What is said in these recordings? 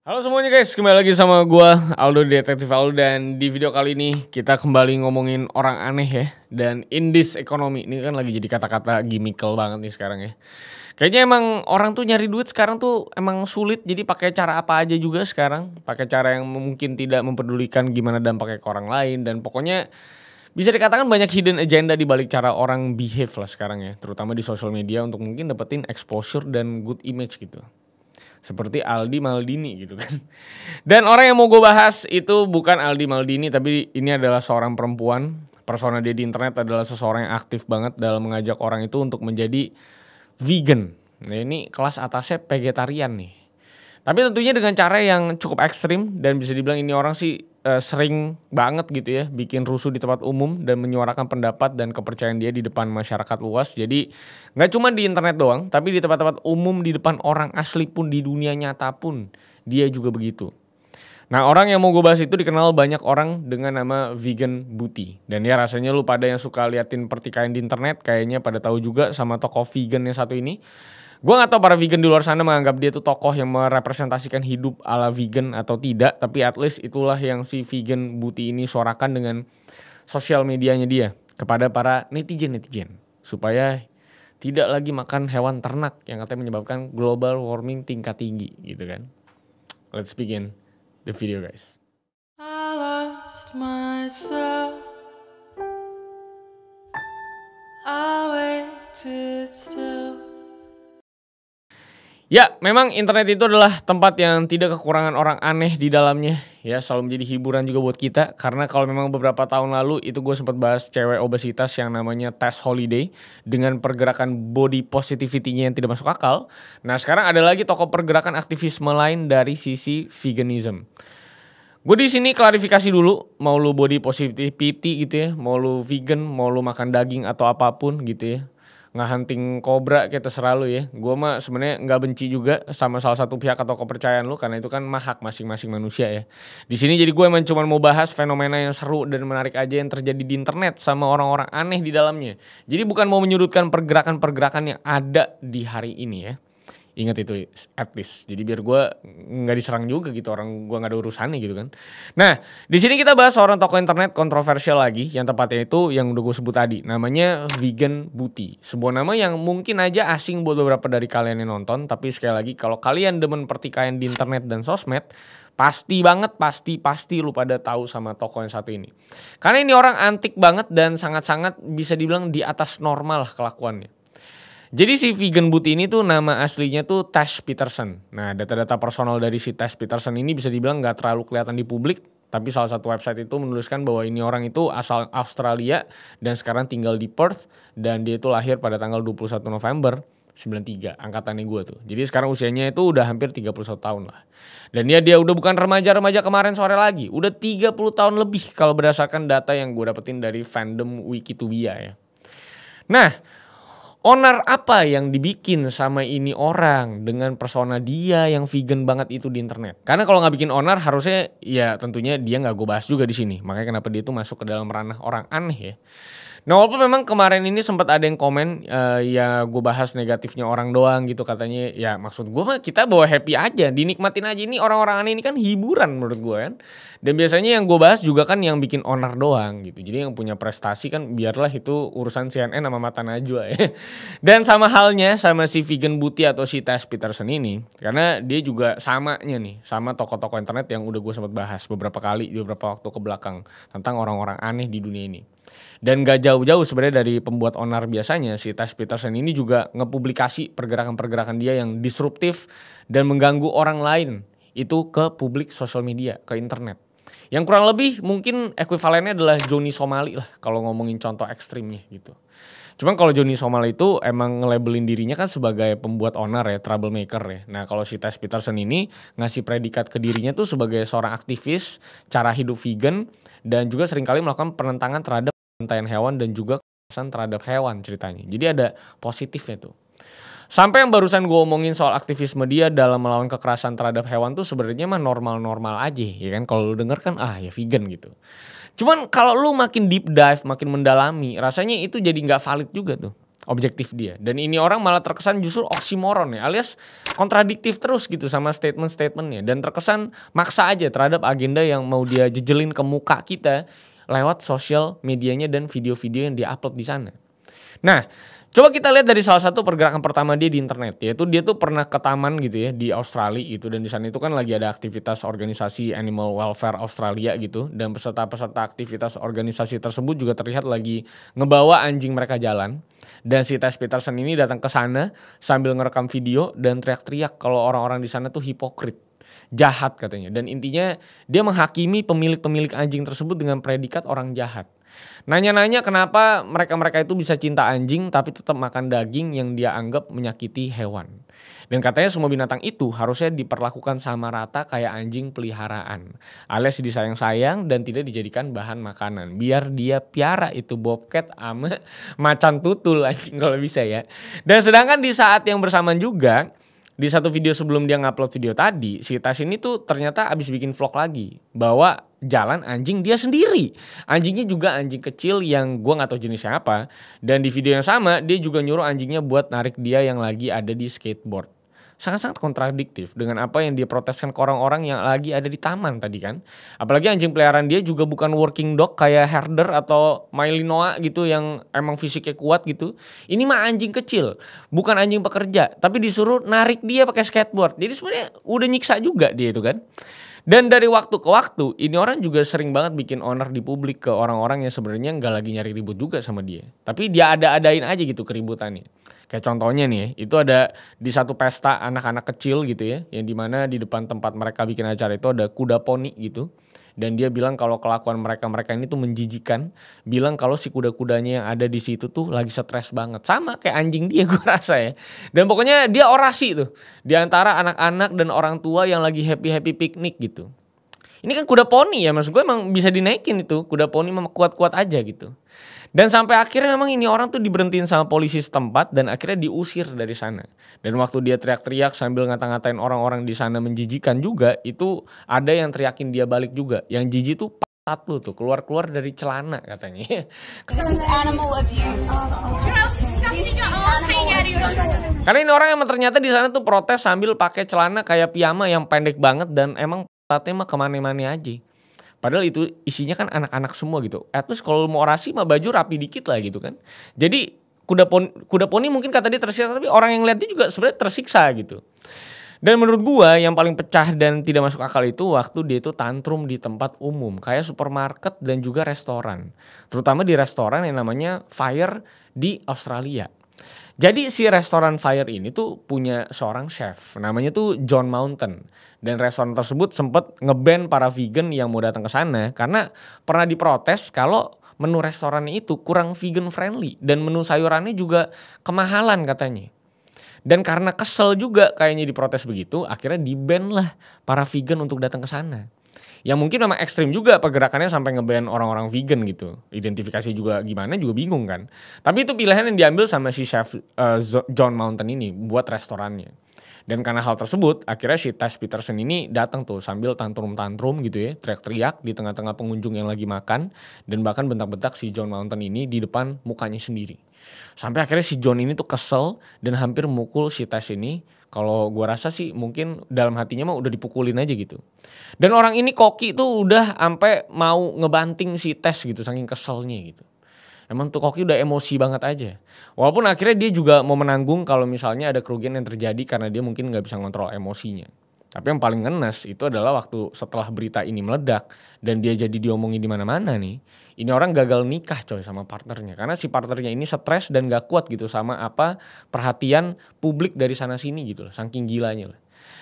Halo semuanya guys, kembali lagi sama gua Aldo Detektif Aldo, dan di video kali ini kita kembali ngomongin orang aneh ya. Dan in this economy, ini kan lagi jadi kata-kata gimmickal banget nih sekarang ya. Kayaknya emang orang tuh nyari duit sekarang tuh emang sulit, jadi pakai cara apa aja juga sekarang. Pakai cara yang mungkin tidak mempedulikan gimana dampaknya ke orang lain, dan pokoknya bisa dikatakan banyak hidden agenda di balik cara orang behave lah sekarang ya. Terutama di social media untuk mungkin dapetin exposure dan good image gitu. Seperti Aldi Maldini gitu kan. Dan orang yang mau gue bahas itu bukan Aldi Maldini, tapi ini adalah seorang perempuan. Persona dia di internet adalah seseorang yang aktif banget dalam mengajak orang itu untuk menjadi vegan. Nah ini kelas atasnya vegetarian nih. Tapi tentunya dengan cara yang cukup ekstrim, dan bisa dibilang ini orang sih sering banget gitu ya bikin rusuh di tempat umum dan menyuarakan pendapat dan kepercayaan dia di depan masyarakat luas. Jadi nggak cuma di internet doang, tapi di tempat-tempat umum, di depan orang asli pun, di dunia nyata pun dia juga begitu. Nah orang yang mau gue bahas itu dikenal banyak orang dengan nama Vegan Booty. Dan ya rasanya lu pada yang suka liatin pertikaian di internet kayaknya pada tahu juga sama tokoh vegan yang satu ini. Gue gak tahu para vegan di luar sana menganggap dia tuh tokoh yang merepresentasikan hidup ala vegan atau tidak. Tapi at least itulah yang si Vegan Booty ini suarakan dengan sosial medianya dia kepada para netizen-netizen. Supaya tidak lagi makan hewan ternak yang katanya menyebabkan global warming tingkat tinggi gitu kan. Let's begin the video guys. I lost myself. I waited still. Ya, memang internet itu adalah tempat yang tidak kekurangan orang aneh di dalamnya. Ya, selalu menjadi hiburan juga buat kita. Karena kalau memang beberapa tahun lalu itu gue sempat bahas cewek obesitas yang namanya Tess Holiday dengan pergerakan body positivity-nya yang tidak masuk akal. Nah, sekarang ada lagi tokoh pergerakan aktivisme lain dari sisi veganism. Gue di sini klarifikasi dulu, mau lu body positivity gitu ya, mau lu vegan, mau lu makan daging atau apapun gitu ya. Nggak kobra kayak terserah lu ya. Gue mah sebenarnya nggak benci juga sama salah satu pihak atau kepercayaan lu, karena itu kan hak masing-masing manusia ya. Di sini jadi gue emang cuma mau bahas fenomena yang seru dan menarik aja yang terjadi di internet sama orang-orang aneh di dalamnya. Jadi bukan mau menyudutkan pergerakan-pergerakan yang ada di hari ini ya. Ingat itu at least. Jadi biar gue nggak diserang juga gitu, orang gue nggak ada urusannya gitu kan. Nah di sini kita bahas seorang tokoh internet kontroversial lagi, yang tepatnya itu yang udah gue sebut tadi, namanya Vegan Booty. Sebuah nama yang mungkin aja asing buat beberapa dari kalian yang nonton, tapi sekali lagi kalau kalian demen pertikaian di internet dan sosmed, pasti banget, pasti lu pada tahu sama tokoh yang satu ini. Karena ini orang antik banget dan sangat-sangat bisa dibilang di atas normal lah kelakuannya. Jadi si Vegan Booty ini tuh nama aslinya tuh Tess Peterson. Nah data-data personal dari si Tess Peterson ini bisa dibilang gak terlalu kelihatan di publik. Tapi salah satu website itu menuliskan bahwa ini orang itu asal Australia dan sekarang tinggal di Perth. Dan dia itu lahir pada tanggal 21 November 93, angkatannya gue tuh. Jadi sekarang usianya itu udah hampir 31 tahun lah. Dan dia udah bukan remaja-remaja kemarin sore lagi. Udah 30 tahun lebih kalau berdasarkan data yang gue dapetin dari fandom Wikitubia ya. Nah, onar apa yang dibikin sama ini orang dengan persona dia yang vegan banget itu di internet? Karena kalau nggak bikin onar harusnya ya tentunya dia nggak gue bahas juga di sini. Makanya kenapa dia itu masuk ke dalam ranah orang aneh ya. Nah walaupun memang kemarin ini sempat ada yang komen ya gue bahas negatifnya orang doang gitu katanya. Ya maksud gue mah kita bawa happy aja, dinikmatin aja, ini orang-orang aneh ini kan hiburan menurut gue kan. Dan biasanya yang gue bahas juga kan yang bikin onar doang gitu. Jadi yang punya prestasi kan biarlah itu urusan CNN sama Mata Najwa ya. Dan sama halnya sama si Vegan Booty atau si Tess Peterson ini, karena dia juga samanya nih sama tokoh-tokoh internet yang udah gue sempat bahas beberapa kali di beberapa waktu ke belakang tentang orang-orang aneh di dunia ini. Dan gak jauh-jauh sebenarnya dari pembuat onar biasanya, si Tess Peterson ini juga ngepublikasi pergerakan-pergerakan dia yang disruptif dan mengganggu orang lain itu ke publik sosial media, ke internet. Yang kurang lebih mungkin ekuivalennya adalah Johnny Somali lah kalau ngomongin contoh ekstrimnya gitu. Cuman kalau Johnny Somali itu emang nge-labelin dirinya kan sebagai pembuat onar ya, troublemaker ya. Nah kalau si Tess Peterson ini ngasih predikat ke dirinya tuh sebagai seorang aktivis cara hidup vegan, dan juga seringkali melakukan penentangan terhadap pembantaian hewan dan juga kekerasan terhadap hewan ceritanya. Jadi ada positifnya tuh. Sampai yang barusan gue omongin soal aktivisme dia dalam melawan kekerasan terhadap hewan tuh sebenarnya mah normal-normal aja ya kan. Kalau lu denger kan ya vegan gitu. Cuman kalau lu makin deep dive, makin mendalami, rasanya itu jadi gak valid juga tuh. objektif dia. Dan ini orang malah terkesan justru oksimoron ya, alias kontradiktif terus gitu sama statement-statementnya. Dan terkesan maksa aja terhadap agenda yang mau dia jejelin ke muka kita lewat sosial medianya dan video-video yang dia upload di sana. Nah, coba kita lihat dari salah satu pergerakan pertama dia di internet, yaitu dia tuh pernah ke taman gitu ya di Australia gitu, dan di sana itu kan lagi ada aktivitas organisasi Animal Welfare Australia gitu, dan peserta-peserta aktivitas organisasi tersebut juga terlihat lagi ngebawa anjing mereka jalan. Dan si Tess Peterson ini datang ke sana sambil ngerekam video dan teriak-teriak kalau orang-orang di sana tuh hipokrit, jahat katanya. Dan intinya dia menghakimi pemilik-pemilik anjing tersebut dengan predikat orang jahat. Nanya-nanya kenapa mereka-mereka itu bisa cinta anjing tapi tetap makan daging yang dia anggap menyakiti hewan. Dan katanya semua binatang itu harusnya diperlakukan sama rata kayak anjing peliharaan, alias disayang-sayang dan tidak dijadikan bahan makanan. Biar dia piara itu bobcat ama macan tutul anjing kalau bisa ya. Dan sedangkan di saat yang bersamaan juga, di satu video sebelum dia ngupload video tadi, si Tas ini tuh ternyata abis bikin vlog lagi bawa jalan anjing dia sendiri. Anjingnya juga anjing kecil yang gua nggak tahu jenisnya apa. Dan di video yang sama dia juga nyuruh anjingnya buat narik dia yang lagi ada di skateboard. Sangat-sangat kontradiktif dengan apa yang dia proteskan ke orang-orang yang lagi ada di taman tadi kan. Apalagi anjing peliharaan dia juga bukan working dog kayak herder atau Malinois gitu yang emang fisiknya kuat gitu. Ini mah anjing kecil, bukan anjing pekerja, tapi disuruh narik dia pakai skateboard. Jadi sebenarnya udah nyiksa juga dia itu kan. Dan dari waktu ke waktu ini orang juga sering banget bikin owner di publik ke orang-orang yang sebenarnya nggak lagi nyari ribut juga sama dia, tapi dia ada-adain aja gitu keributannya. Kayak contohnya nih ya, itu ada di satu pesta anak-anak kecil gitu ya, yang dimana di depan tempat mereka bikin acara itu ada kuda poni gitu. Dan dia bilang kalau kelakuan mereka ini tuh menjijikan. Bilang kalau si kuda-kudanya yang ada di situ tuh lagi stres banget. Sama kayak anjing dia gue rasa ya. Dan pokoknya dia orasi tuh di antara anak-anak dan orang tua yang lagi happy-happy piknik gitu. Ini kan kuda poni ya, maksud gue emang bisa dinaikin itu. Kuda poni memang kuat-kuat aja gitu. Dan sampai akhirnya memang ini orang tuh diberhentiin sama polisi setempat dan akhirnya diusir dari sana. Dan waktu dia teriak-teriak sambil ngata-ngatain orang-orang di sana menjijikan juga, itu ada yang teriakin dia balik juga. Yang jijik tuh patat lu tuh, keluar-keluar dari celana katanya. This is animal abuse. You're most disgusting. You're all hanging out of your shirt. Karena ini orang emang ternyata di sana tuh protes sambil pakai celana kayak piyama yang pendek banget dan emang patatnya mah kemana-mana aja. Padahal itu isinya kan anak-anak semua gitu. At least kalau mau orasi mah baju rapi dikit lah gitu kan. Jadi kuda poni mungkin kata dia tersiksa, tapi orang yang lihat dia juga sebenarnya tersiksa gitu. Dan menurut gua yang paling pecah dan tidak masuk akal itu waktu dia itu tantrum di tempat umum kayak supermarket dan juga restoran. Terutama di restoran yang namanya Fire di Australia. Jadi si restoran Fire ini tuh punya seorang chef, namanya tuh John Mountain. Dan restoran tersebut sempat nge-ban para vegan yang mau datang ke sana karena pernah diprotes kalau menu restorannya itu kurang vegan friendly dan menu sayurannya juga kemahalan katanya. Dan karena kesel juga kayaknya diprotes begitu, akhirnya di-ban lah para vegan untuk datang ke sana. Yang mungkin memang ekstrim juga pergerakannya sampai nge-ban orang-orang vegan gitu. Identifikasi juga gimana juga bingung kan. Tapi itu pilihan yang diambil sama si chef John Mountain ini buat restorannya. Dan karena hal tersebut akhirnya si Tess Peterson ini datang tuh sambil tantrum-tantrum gitu ya, teriak-teriak di tengah-tengah pengunjung yang lagi makan. Dan bahkan bentak-bentak si John Mountain ini di depan mukanya sendiri. Sampai akhirnya si John ini tuh kesel dan hampir mukul si Tess ini. Kalau gua rasa sih mungkin dalam hatinya mah udah dipukulin aja gitu. Dan orang ini koki tuh udah sampai mau ngebanting si Tess gitu saking keselnya gitu. Emang tuh koki udah emosi banget aja. Walaupun akhirnya dia juga mau menanggung kalau misalnya ada kerugian yang terjadi karena dia mungkin gak bisa ngontrol emosinya. Tapi yang paling ngenes itu adalah waktu setelah berita ini meledak dan dia jadi diomongin di mana-mana nih. Ini orang gagal nikah coy sama partnernya. Karena si partnernya ini stres dan gak kuat gitu sama apa perhatian publik dari sana sini gitu loh. Saking gilanya lah.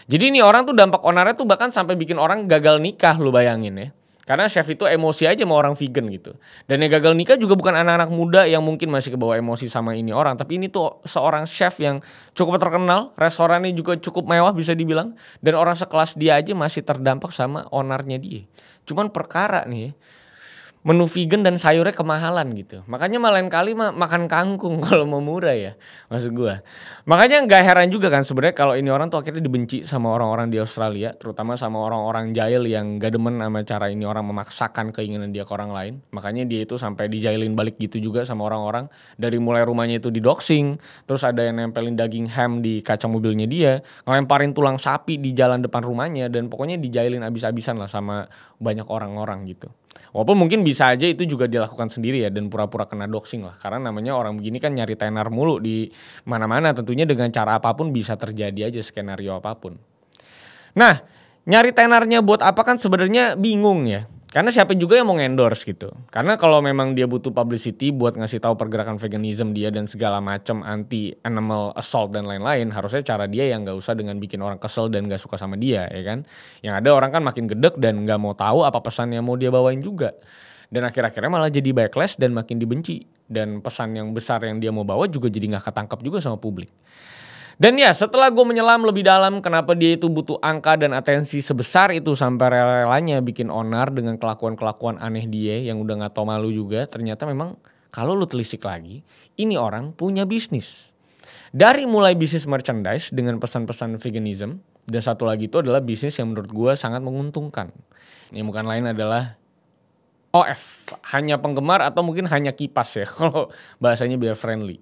Jadi ini orang tuh dampak onarnya tuh bahkan sampai bikin orang gagal nikah lu bayangin ya. Karena chef itu emosi aja sama orang vegan gitu. Dan yang gagal nikah juga bukan anak-anak muda yang mungkin masih kebawa emosi sama ini orang. Tapi ini tuh seorang chef yang cukup terkenal. Restorannya juga cukup mewah bisa dibilang. Dan orang sekelas dia aja masih terdampak sama ownernya dia. Cuman perkara nih menu vegan dan sayurnya kemahalan gitu. Makanya lain kali makan kangkung kalau mau murah ya, maksud gue. Makanya nggak heran juga kan sebenarnya kalau ini orang tuh akhirnya dibenci sama orang-orang di Australia, terutama sama orang-orang jahil yang gak demen sama cara ini orang memaksakan keinginan dia ke orang lain. Makanya dia itu sampai dijailin balik gitu juga sama orang-orang. Dari mulai rumahnya itu didoxing, terus ada yang nempelin daging ham di kaca mobilnya dia, ngelemparin tulang sapi di jalan depan rumahnya, dan pokoknya dijailin abis-abisan lah sama banyak orang-orang gitu. Walaupun mungkin bisa aja itu juga dilakukan sendiri ya dan pura-pura kena doxing lah. Karena namanya orang begini kan nyari tenar mulu di mana-mana, tentunya dengan cara apapun bisa terjadi aja skenario apapun. Nah, nyari tenarnya buat apa kan sebenarnya bingung ya. Karena siapa juga yang mau endorse gitu. Karena kalau memang dia butuh publicity buat ngasih tahu pergerakan veganism dia dan segala macam anti animal assault dan lain-lain, harusnya cara dia yang nggak usah dengan bikin orang kesel dan nggak suka sama dia, ya kan? Yang ada orang kan makin gedek dan nggak mau tahu apa pesan yang mau dia bawain juga. Dan akhir-akhirnya malah jadi backlash dan makin dibenci. Dan pesan yang besar yang dia mau bawa juga jadi nggak ketangkap juga sama publik. Dan ya setelah gue menyelam lebih dalam kenapa dia itu butuh angka dan atensi sebesar itu sampai rela-relanya bikin onar dengan kelakuan-kelakuan aneh dia yang udah gak tau malu juga. Ternyata memang kalau lu telisik lagi, ini orang punya bisnis. Dari mulai bisnis merchandise dengan pesan-pesan veganism, dan satu lagi itu adalah bisnis yang menurut gue sangat menguntungkan. Ini bukan lain adalah OF, hanya penggemar atau mungkin hanya kipas ya kalau bahasanya biar friendly.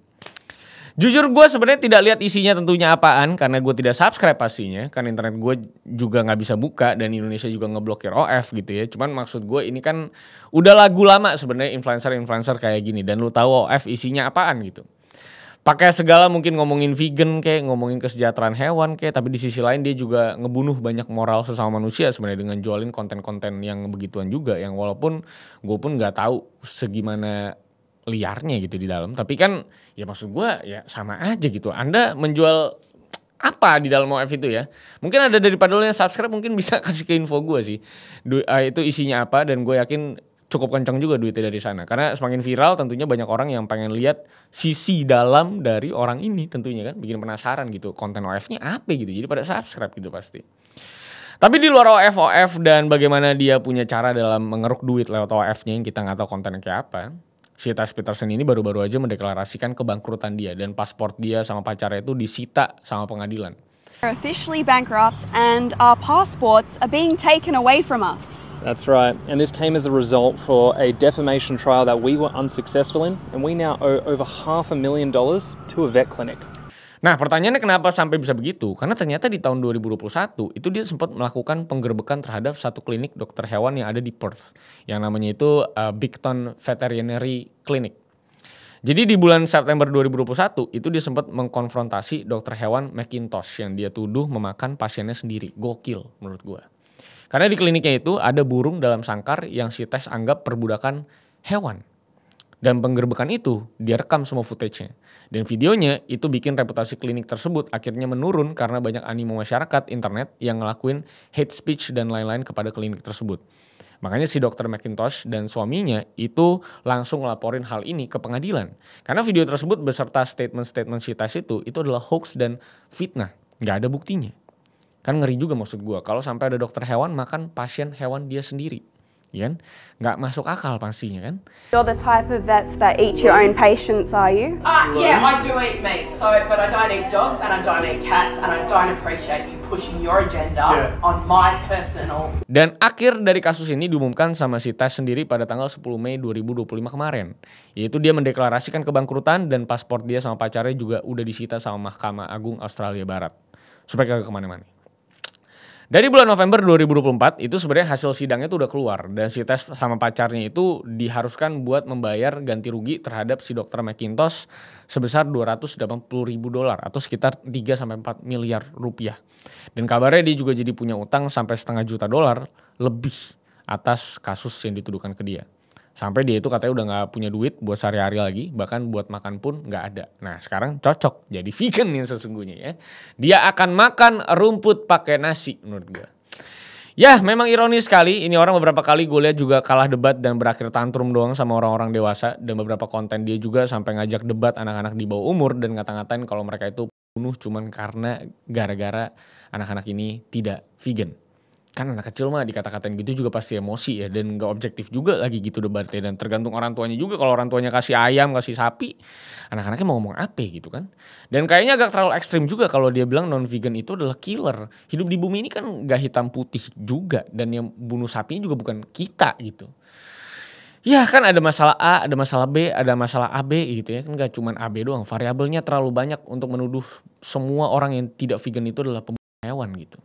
Jujur gue sebenarnya tidak lihat isinya tentunya apaan karena gue tidak subscribe pastinya, kan internet gue juga nggak bisa buka dan Indonesia juga ngeblokir OF gitu ya. Cuman maksud gue ini kan udah lagu lama sebenarnya influencer kayak gini dan lu tahu OF isinya apaan gitu. Pakai segala mungkin ngomongin vegan kayak ngomongin kesejahteraan hewan kayak, tapi di sisi lain dia juga ngebunuh banyak moral sesama manusia sebenarnya dengan jualin konten-konten yang begituan juga, yang walaupun gue pun nggak tahu segimana liarnya gitu di dalam, tapi kan ya maksud gue ya sama aja gitu. Anda menjual apa di dalam OF itu ya? Mungkin ada daripada lo yang subscribe mungkin bisa kasih ke info gue sih. Itu isinya apa dan gue yakin cukup kencang juga duitnya dari sana. Karena semakin viral tentunya banyak orang yang pengen lihat sisi dalam dari orang ini tentunya kan, bikin penasaran gitu konten OF-nya apa gitu. Jadi pada subscribe gitu pasti. Tapi di luar OF dan bagaimana dia punya cara dalam mengeruk duit lewat OF-nya yang kita nggak tahu kontennya kayak apa. Si Tyce Peterson ini baru-baru aja mendeklarasikan kebangkrutan dia dan paspor dia sama pacarnya itu disita sama pengadilan. We're officially bankrupt and our passports are being taken away from us. That's right, and this came as a result for a defamation trial that we were unsuccessful in, and we now owe over $500,000 to a vet clinic. Nah pertanyaannya kenapa sampai bisa begitu? Karena ternyata di tahun 2021 itu dia sempat melakukan penggerbekan terhadap satu klinik dokter hewan yang ada di Perth. Yang namanya itu Bigton Veterinary Clinic. Jadi di bulan September 2021 itu dia sempat mengkonfrontasi dokter hewan McIntosh yang dia tuduh memakan pasiennya sendiri. Gokil menurut gue. Karena di kliniknya itu ada burung dalam sangkar yang si Tyce anggap perbudakan hewan. Dan penggerbekan itu dia rekam semua footage-nya. Dan videonya itu bikin reputasi klinik tersebut akhirnya menurun karena banyak animo masyarakat internet yang ngelakuin hate speech dan lain-lain kepada klinik tersebut. Makanya si dokter McIntosh dan suaminya itu langsung ngelaporin hal ini ke pengadilan. Karena video tersebut beserta statement-statement si Tyce itu adalah hoax dan fitnah. Nggak ada buktinya. Kan ngeri juga maksud gue kalau sampai ada dokter hewan makan pasien hewan dia sendiri. Ya kan? Nggak masuk akal pastinya kan. You're the type of vets that eat your own patients, are you? Yeah, I do eat meat, but I don't eat dogs and I don't eat cats and I don't appreciate you pushing your agenda on my personal. Dan akhir dari kasus ini diumumkan sama si Tyce sendiri pada tanggal 10 Mei 2025 kemarin. Yaitu dia mendeklarasikan kebangkrutan dan paspor dia sama pacarnya juga udah disita sama Mahkamah Agung Australia Barat. Supaya kagak kemana-mana. Dari bulan November 2024 itu sebenarnya hasil sidangnya tuh udah keluar dan si Tyce sama pacarnya itu diharuskan buat membayar ganti rugi terhadap si dokter McIntosh sebesar $280,000 atau sekitar 3-4 miliar rupiah. Dan kabarnya dia juga jadi punya utang sampai $500,000 lebih atas kasus yang dituduhkan ke dia. Sampai dia itu katanya udah gak punya duit buat sehari-hari lagi, bahkan buat makan pun gak ada. Nah sekarang cocok jadi vegan yang sesungguhnya ya. Dia akan makan rumput pakai nasi menurut gue. Ya memang ironis sekali, ini orang beberapa kali gue lihat juga kalah debat dan berakhir tantrum doang sama orang-orang dewasa. Dan beberapa konten dia juga sampai ngajak debat anak-anak di bawah umur dan ngata-ngatain kalau mereka itu bunuh cuman karena gara-gara anak-anak ini tidak vegan. kan anak kecil mah dikata-katain gitu juga pasti emosi ya, dan gak objektif juga lagi gitu debatnya, dan tergantung orang tuanya juga. Kalau orang tuanya kasih ayam, kasih sapi, anak-anaknya mau ngomong apa gitu kan. Dan kayaknya agak terlalu ekstrim juga kalau dia bilang non vegan itu adalah killer. Hidup di bumi ini kan gak hitam putih juga, dan yang bunuh sapi juga bukan kita gitu. Ya kan ada masalah A, ada masalah B, ada masalah AB gitu ya. Kan gak cuman AB doang, variabelnya terlalu banyak untuk menuduh semua orang yang tidak vegan itu adalah pembunuh hewan gitu.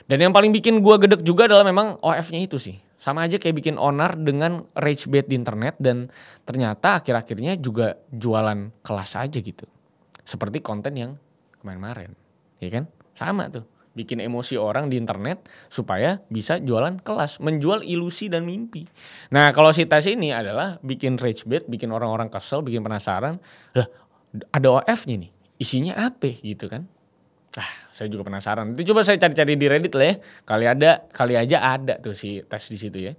Dan yang paling bikin gue gedek juga adalah memang OF-nya itu sih. Sama aja kayak bikin onar dengan rage bait di internet, dan ternyata akhir-akhirnya juga jualan kelas aja gitu. Seperti konten yang kemarin-kemarin, ya kan? Sama tuh, bikin emosi orang di internet supaya bisa jualan kelas, menjual ilusi dan mimpi. Nah kalau si tes ini adalah bikin rage bait, bikin orang-orang kesel, bikin penasaran. Lah ada OF-nya nih, isinya apa gitu kan? Saya juga penasaran. Itu coba saya cari-cari di Reddit lah ya. Kali aja ada tuh si tes di situ ya.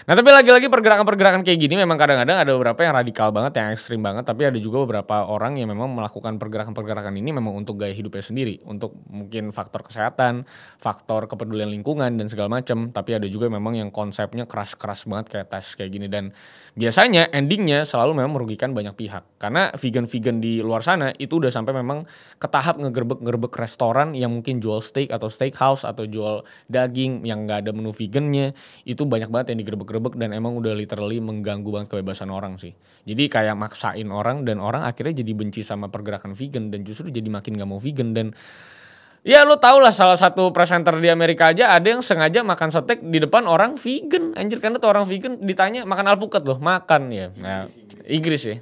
Nah, tapi lagi-lagi pergerakan-pergerakan kayak gini memang kadang-kadang ada beberapa yang radikal banget, yang ekstrim banget, tapi ada juga beberapa orang yang memang melakukan pergerakan-pergerakan ini memang untuk gaya hidupnya sendiri, untuk mungkin faktor kesehatan, faktor kepedulian lingkungan dan segala macam. Tapi ada juga memang yang konsepnya keras-keras banget kayak tes kayak gini, dan biasanya endingnya selalu memang merugikan banyak pihak. Karena vegan-vegan di luar sana itu udah sampai memang ke tahap ngegerbek restoran yang mungkin jual steak atau steakhouse atau jual daging yang nggak ada menu vegannya. Itu banyak banget yang digerebek-gerebek, dan emang udah literally mengganggu banget kebebasan orang sih. Jadi kayak maksain orang, dan orang akhirnya jadi benci sama pergerakan vegan, dan justru jadi makin gak mau vegan. Dan ya lo tau lah, salah satu presenter di Amerika aja ada yang sengaja makan steak di depan orang vegan. Anjir, karena tuh orang vegan ditanya makan alpukat loh, makan ya. Nah, Inggris ya.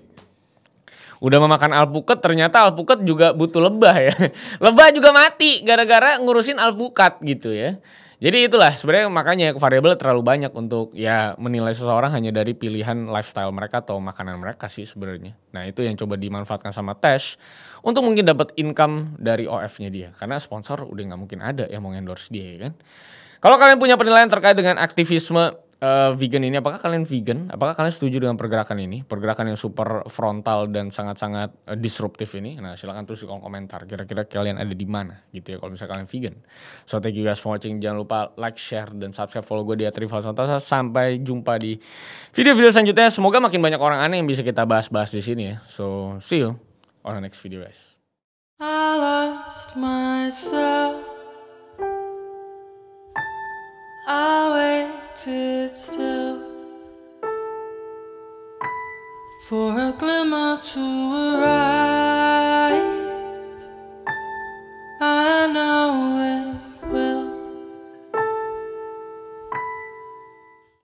Udah memakan alpukat, ternyata alpukat juga butuh lebah ya. Lebah juga mati gara-gara ngurusin alpukat gitu ya. Jadi itulah sebenarnya makanya variabel terlalu banyak untuk ya menilai seseorang hanya dari pilihan lifestyle mereka atau makanan mereka sih sebenarnya. Nah itu yang coba dimanfaatkan sama Tash untuk mungkin dapat income dari OF-nya dia. Karena sponsor udah gak mungkin ada yang mau endorse dia ya kan. Kalau kalian punya penilaian terkait dengan aktivisme vegan ini, apakah kalian vegan? Apakah kalian setuju dengan pergerakan ini? Pergerakan yang super frontal dan sangat-sangat disruptif ini? Nah silakan tulis di kolom komentar. Kira-kira kalian ada di mana gitu ya kalau misalnya kalian vegan. So thank you guys for watching. Jangan lupa like, share, dan subscribe, follow gue di @rivalsantosa. Sampai jumpa di video-video selanjutnya. Semoga makin banyak orang aneh yang bisa kita bahas-bahas di sini ya. So see you on the next video guys. I lost myself. I waited still for a glimmer to arise.